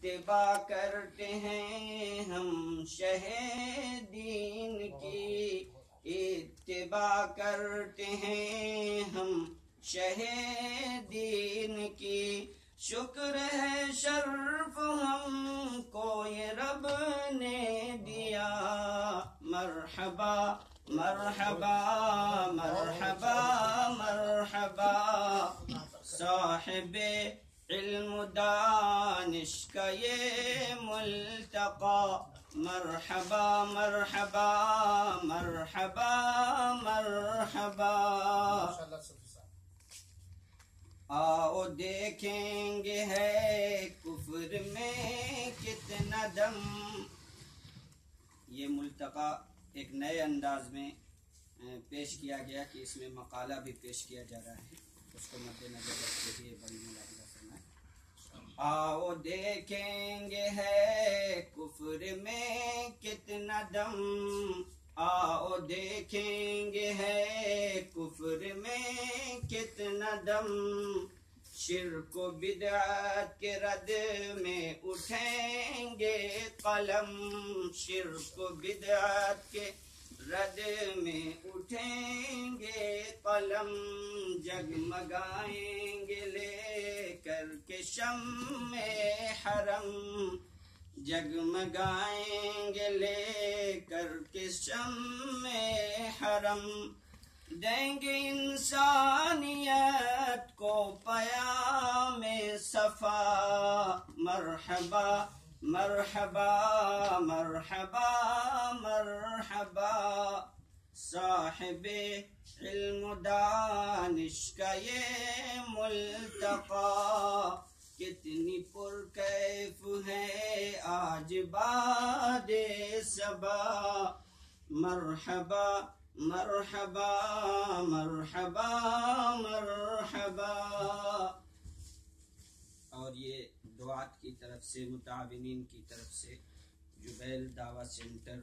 اتباع کرتے ہیں ہم شہ دین کی، اتباع کرتے ہیں ہم شہ دین کی، شکر ہے شرف ہم کو یہ رب نے دیا، مرحبا مرحبا مرحبا مرحبا، صاحب علم دانش کا یہ ملتقى، مرحبا مرحبا مرحبا مرحبا۔ آؤ دیکھیں گے ہے کفر میں کتنا دم۔ یہ ملتقى ایک نئے انداز میں پیش کیا گیا کہ اس میں مقالہ بھی پیش کیا جا رہا ہے، اس کو مد نظر رکھتے ہوئے بڑی ملاحظہ فرمائیں۔ آؤ دیکھیں گے ہے کفر میں کتنا دم، آؤ دیکھیں گے ہے کفر میں کتنا دم، شرک و بدعت کے رد میں اٹھیں گے قلم، شرک و بدعت کے رد میں اٹھیں گے قلم، جگمگائیں گے لے کر کے شمع حرم، جگمگائیں گے لے کر کے شمع حرم، دیں گے انسانیت کو پیام صفا، مرحبا مرحبا مرحبا مرحبا، صاحب علم دانش کا یہ ملتقى، کتنی پرکیف ہے آج باد صبا، مرحبا مرحبا مرحبا مرحبا۔ اور یہ دعات کی طرف سے، متعاونین کی طرف سے، جبیل دعویٰ سینٹر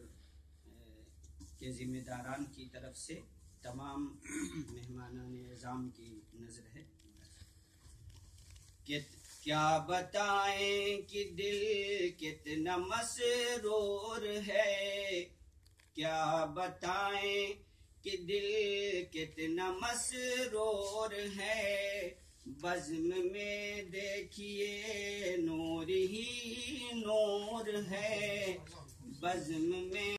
کے ذمہ داران کی طرف سے تمام مہمانان اعظام کی نظر ہے۔ کیا بتائیں کہ دل کتنا مسرور ہے، کیا بتائیں کہ دل کتنا مسرور ہے، بزم میں دیکھیے نور ہی نور ہے، بزم میں